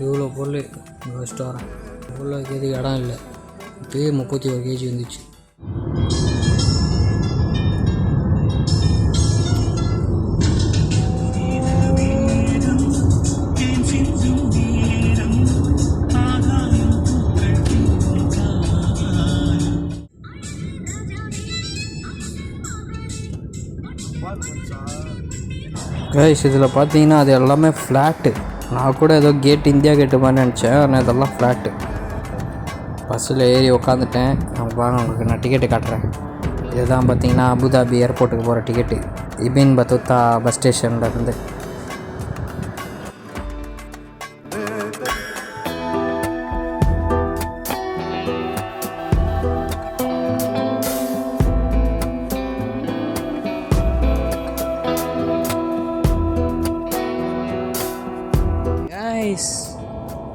இவ்வளோ பொருள் ஃபஸ்ட்டு வரேன். இவ்வளோ கேஜி இடம் இல்லை. இப்போயே 31 கேஜி வந்துச்சு. கைஸ் இதில் பார்த்தீங்கன்னா அது எல்லாமே ஃப்ளாட்டு. நான் கூட ஏதோ கேட் இந்தியா கேட்டு மாதிரி நினச்சேன். ஆனால் இதெல்லாம் ஃப்ளாட்டு. பஸ்ஸில் ஏறி உக்காந்துட்டேன். வாங்க உங்களுக்கு நான் டிக்கெட்டு காட்டுறேன். இதுதான் பார்த்தீங்கன்னா அபுதாபி ஏர்போர்ட்டுக்கு போகிற டிக்கெட்டு. இபின் பத்துத்தா பஸ் ஸ்டேஷனில் இருந்து.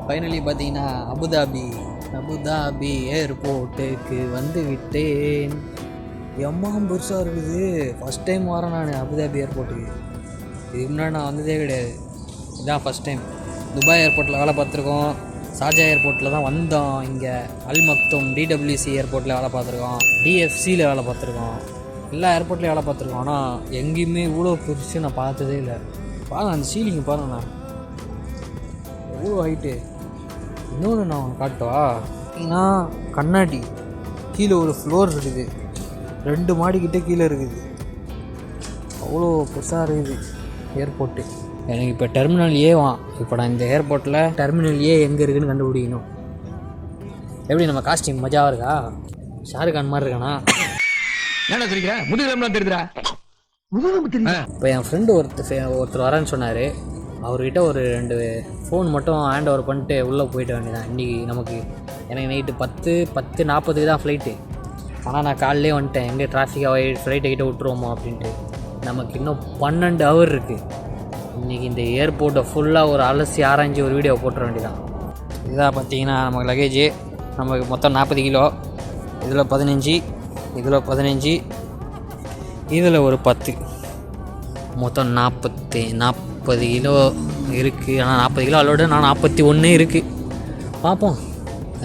ஃபைனலி பார்த்தீங்கன்னா அபுதாபி ஏர்போர்ட்டுக்கு வந்து விட்டேன். எம்மாம் பெருசாக இருக்குது. ஃபஸ்ட் டைம் வரேன் நான் அபுதாபி ஏர்போர்ட்டுக்கு. இதுக்கு முன்னாடி நான் வந்ததே கிடையாது. இதுதான் ஃபஸ்ட் டைம். துபாய் ஏர்போர்ட்டில் வேலை பார்த்துருக்கோம். ஷார்ஜா ஏர்போர்ட்டில் தான் வந்தோம். இங்கே அல் மக்தூம் டிடபிள்யூசி ஏர்போர்ட்டில் வேலை பார்த்துருக்கோம். டிஎஃப்சியில் வேலை பார்த்துருக்கோம். எல்லா ஏர்போர்ட்லேயும் வேலை பார்த்துருக்கோம். ஆனால் எங்கேயுமே இவ்வளோ பெருசு நான் பார்த்ததே இல்லை. பாருங்கள் அந்த சீலிங் பாருங்கண்ணா, எவ்வளோ ஹைட்டு. இன்னொன்று நான் காட்டுவா. ஏன்னா கண்ணாடி கீழே ஒரு ஃப்ளோர் இருக்குது. 2 மாடிக்கிட்ட கீழே இருக்குது. அவ்வளோ பெருசாக இருக்குது ஏர்போர்ட்டு. எனக்கு இப்போ டெர்மினல் ஏவான். இப்போ நான் இந்த ஏர்போர்ட்டில் டெர்மினல் ஏ எங்கே இருக்குதுன்னு கண்டுபிடிக்கணும். எப்படி நம்ம காஸ்டியூம் மஜாவாக இருக்கா? ஷாருக்கான் மாதிரி இருக்கானா? என்ன தெரியுங்க முதுகெலும்புலாம் தெரியுதுடா. இப்போ என் ஃப்ரெண்டு ஒருத்தர் வரேன்னு சொன்னார். அவர்கிட்ட ஒரு 2 ஃபோன் மட்டும் ஹேண்ட் ஓவர் பண்ணிட்டு உள்ளே போயிட்ட வேண்டியதான். இன்றைக்கி எனக்கு நைட்டு 10:40 தான் ஃப்ளைட்டு. ஆனால் நான் காலையிலே வந்துட்டேன். எங்கே டிராஃபிக்காக ஃப்ளைட்டை கிட்டே விட்டுருவோமோ அப்படின்ட்டு. நமக்கு இன்னும் 12 ஹவர் இருக்குது. இன்றைக்கி இந்த ஏர்போர்ட்டை ஃபுல்லாக ஒரு அலசி ஆராய்ஞ்சி ஒரு வீடியோ போட்டுற வேண்டியதான். இதாக பார்த்தீங்கன்னா நமக்கு லக்கேஜ் நமக்கு மொத்தம் 40 கிலோ. இதில் 15, இதில் 15, இதில் ஒரு 10, மொத்தம் 40 கிலோ இருக்குது. ஆனால் 40 கிலோ அலோடு. நான் 41 இருக்குது. பார்ப்போம்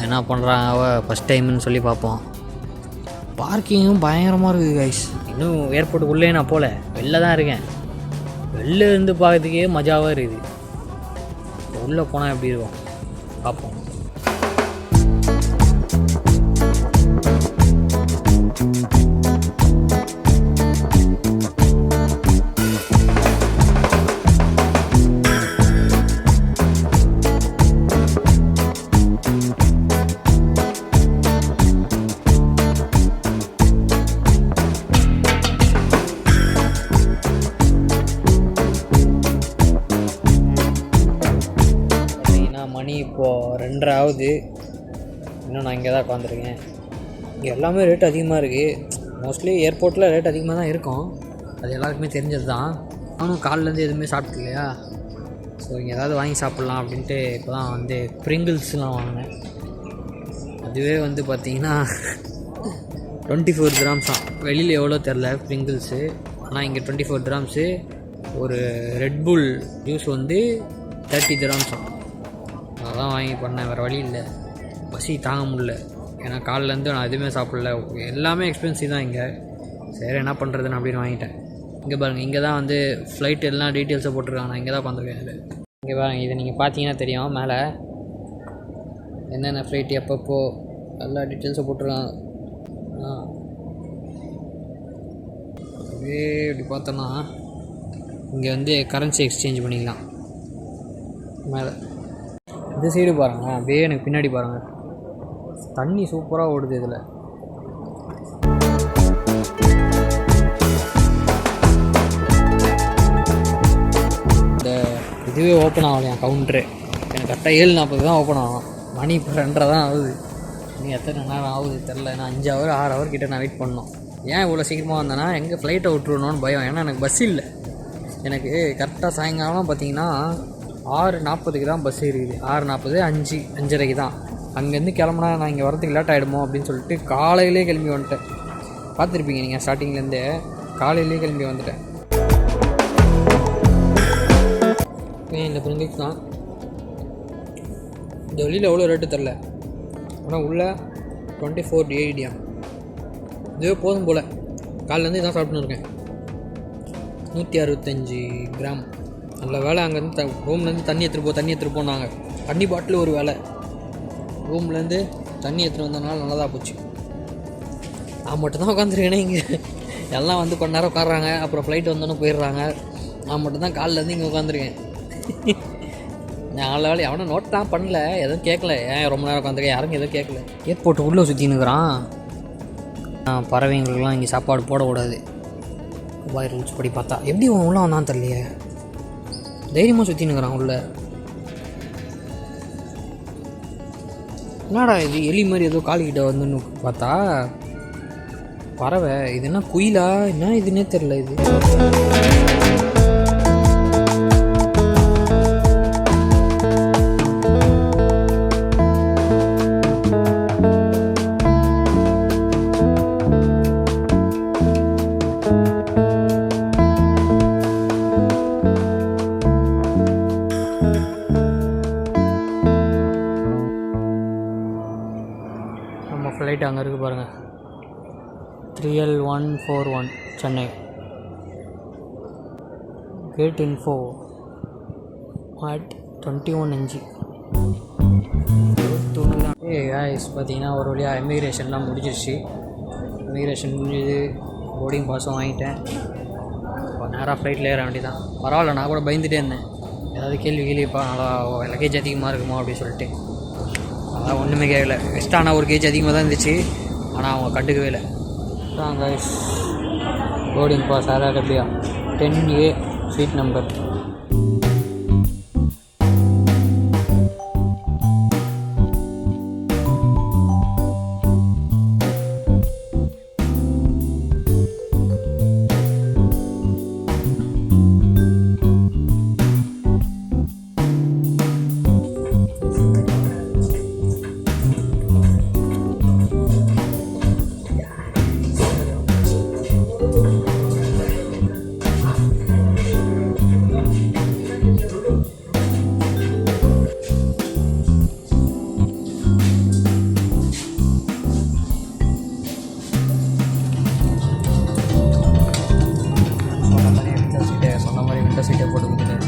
என்ன பண்ணுறாங்க. ஃபஸ்ட் டைம்னு சொல்லி பார்ப்போம். பார்க்கிங்கும் பயங்கரமாக இருக்குது கைஸ். இன்னும் ஏர்போர்ட்டுக்குள்ளே நான் போகல, வெளில தான் இருக்கேன். வெளில இருந்து பார்க்கறதுக்கே மஜாவாக இருக்குது. உள்ளே போனால் எப்படி இருக்கும் பார்ப்போம். மணி இப்போது 2:30 ஆகுது. இன்னும் நான் இங்கே தான் உட்காந்துருக்கேன். இங்கே எல்லாமே ரேட் அதிகமாக இருக்குது. மோஸ்ட்லி ஏர்போர்ட்டில் ரேட் அதிகமாக தான் இருக்கும். அது எல்லாருக்குமே தெரிஞ்சது தான். நானும் காலிலேருந்து எதுவுமே சாப்பிட்டு இல்லையா, ஸோ இங்கே ஏதாவது வாங்கி சாப்பிட்லாம் அப்படின்ட்டு இப்போ தான் வந்து ப்ரிங்கிள்ஸ்லாம் வாங்கினேன். அதுவே வந்து பார்த்திங்கன்னா 24 dirhams தான். வெளியில் எவ்வளோ தெரில ப்ரிங்கிள்ஸு. ஆனால் இங்கே 24 dirhams. ஒரு ரெட்புல் ஜூஸ் வந்து 30 dirhams தான். அதான் வாங்கி பண்ணேன். வேறு வழி இல்லை, பசி தாங்க முடியல. ஏன்னா காலிலேருந்து நான் எதுவுமே சாப்பிடல. எல்லாமே எக்ஸ்பென்சிவ் தான் இங்கே. சரி என்ன பண்ணுறதுன்னு அப்படின்னு வாங்கிட்டேன். இங்கே பாருங்கள், இங்கே தான் வந்து ஃப்ளைட் எல்லாம் டீட்டெயில்ஸை போட்டிருக்காங்க. நான் இங்கே தான் உட்காந்துருக்கேன். இது இங்கே பாருங்கள், இதை நீங்கள் பார்த்தீங்கன்னா தெரியும். மேலே என்னென்ன ஃப்ளைட் எப்பப்போ எல்லா டீட்டெயில்ஸை போட்டிருக்காங்க. அப்படியே இப்படி பார்த்தோன்னா இங்கே வந்து கரன்சி எக்ஸ்சேஞ்ச் பண்ணிக்கலாம். மேலே இந்த சைடு பாருங்கள், அப்படியே எனக்கு பின்னாடி பாருங்கள், தண்ணி சூப்பராக ஓடுது. இதில் இந்த இதுவே ஓப்பன் ஆகலை என் கவுண்ட்ரு. எனக்கு கரெக்டாக 7:40 தான் ஓப்பன் ஆகும். மணி இப்போ 2:30 தான் ஆகுது. நீ எத்தனை நேரம் ஆகுது தெரில. நான் 5 ஹவர் 6 ஹவர் கிட்டே நான் வெயிட் பண்ணோம். ஏன் இவ்வளோ சீக்கிரமாக வந்தேன்னா எங்கே ஃப்ளைட்டை விட்டுருணுன்னு பயம். ஏன்னா எனக்கு பஸ் இல்லை. எனக்கு கரெக்டாக சாயங்காலம் பார்த்தீங்கன்னா 6:40 தான் பஸ் இருக்குது. 6:40 5:30 தான். அங்கேருந்து கிளம்புனா நான் இங்கே வரதுக்கு லேட் ஆகிடுமோ அப்படின்னு சொல்லிட்டு காலையிலே கிளம்பி வந்துட்டேன். பார்த்துருப்பீங்க நீங்கள் ஸ்டார்டிங்லேருந்தே காலையிலே கிளம்பி வந்துட்டேன். இந்த பிரிஞ்சிக்ஸ் தான். இந்த வெளியில் எவ்வளோ ரேட்டு தெரில, ஆனால் உள்ளே 24 DID. இதுவே போதும் போல். காலையிலேருந்து இதான் சாப்பிட்டுன்னு இருக்கேன். 165 கிராம். நல்ல வேலை. அங்கேருந்து ரூம்லேருந்து தண்ணி எடுத்துகிட்டு போனாங்க. தண்ணி பாட்டில் ஒரு வேலை. ரூம்லேருந்து தண்ணி எடுத்துகிட்டு வந்ததுனால நல்லதாக போச்சு. நான் மட்டும்தான் உட்காந்துருக்கேனே இங்கே. எல்லாம் வந்து கொஞ்ச நேரம் உட்காடுறாங்க, அப்புறம் ஃப்ளைட் வந்தோன்னே போயிடுறாங்க. நான் மட்டும்தான் காலிலேருந்து இங்கே உட்காந்துருக்கேன். நான் நல்ல வேலை. அவனை நோட் தான் பண்ணல, எதுவும் கேட்கல. ஏன் ரொம்ப நேரம் உட்காந்துருக்கேன், யாரும் எதுவும் கேட்கல. ஏர்போர்ட்டு உள்ளே சுற்றினுக்குறான். பறவைங்களுக்கெல்லாம் இங்கே சாப்பாடு போடக்கூடாது துபாய் ரூல்ஸ் படி பார்த்தா. எப்படி அவன் உள்ளே வந்தான் தெரியலையே. தைரியமாக சுற்றினுக்குறான் உள்ளே. என்னடா இது எலி மாதிரி ஏதோ காலிக்கிட்ட வந்துன்னு பார்த்தா பறவை. இது என்ன குயிலா என்ன இதுன்னே தெரில. இது நம்ம ஃப்ளைட் அங்கே இருக்குது பாருங்கள். 3L141 Chennai. Gate info at 21 NG. Guys பார்த்தீங்கன்னா ஒரு வழியாக இமிக்ரேஷன்லாம் முடிஞ்சிருச்சு. இமிக்ரேஷன் முடிஞ்சது. போர்டிங் பாஸும் வாங்கிட்டேன். இப்போ நேராக ஃப்ளைட்டில் ஏற வேண்டியதான். பரவாயில்ல, நான் கூட பயந்துகிட்டே இருந்தேன். ஏதாவது கேள்விப்பா நல்லா லக்கேஜ் அதிகமாக இருக்குமோ அப்படின்னு சொல்லிட்டு. அதான் ஒன்றுமே கேட்கல. எக்ஸ்ட்ரா ஆனால் ஒரு கேஜ் அதிகமாக தான் இருந்துச்சு, ஆனால் அவங்க கண்டுக்கவே இல்லை. தான் கைஸ் போர்டிங் பாஸ் ஆராகபியா 10A சீட் நம்பர். சீட்டை போட்டு கொடுத்துட்டேன்.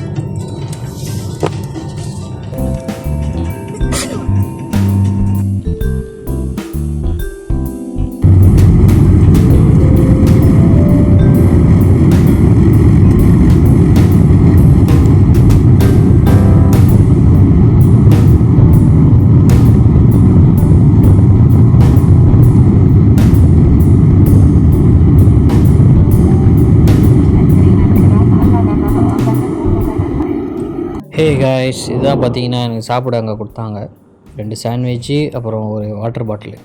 ஹே காய்ஸ், இதுதான் பார்த்தீங்கன்னா எனக்கு சாப்பிட அங்கே கொடுத்தாங்க. 2 சாண்ட்விட்சு, அப்புறம் ஒரு வாட்டர் பாட்டிலு.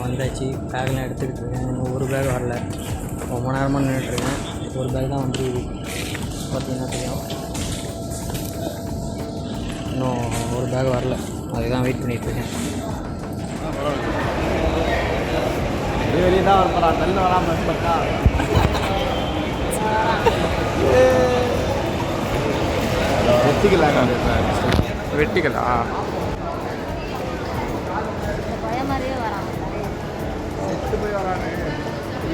வந்தாச்சு. பேக்லாம் எடுத்துக்கிட்டு இருக்கேன். இன்னும் ஒரு பேக் வரல. ரொம்ப நேரமாக நின்றுட்டுருக்கேன். ஒரு பேக் தான் வந்துருக்குது. பார்த்தீங்கன்னா தெரியும், இன்னும் ஒரு பேக் வரல. அதுதான் வெயிட் பண்ணிகிட்ருக்கேன். வெளியே தான் வரப்போறான். நல்ல வராமல் பார்த்தா வெட்டிக்கலா போய் வரானே.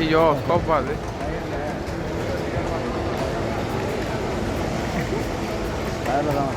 ஐயோ கோப்பா அது. தான்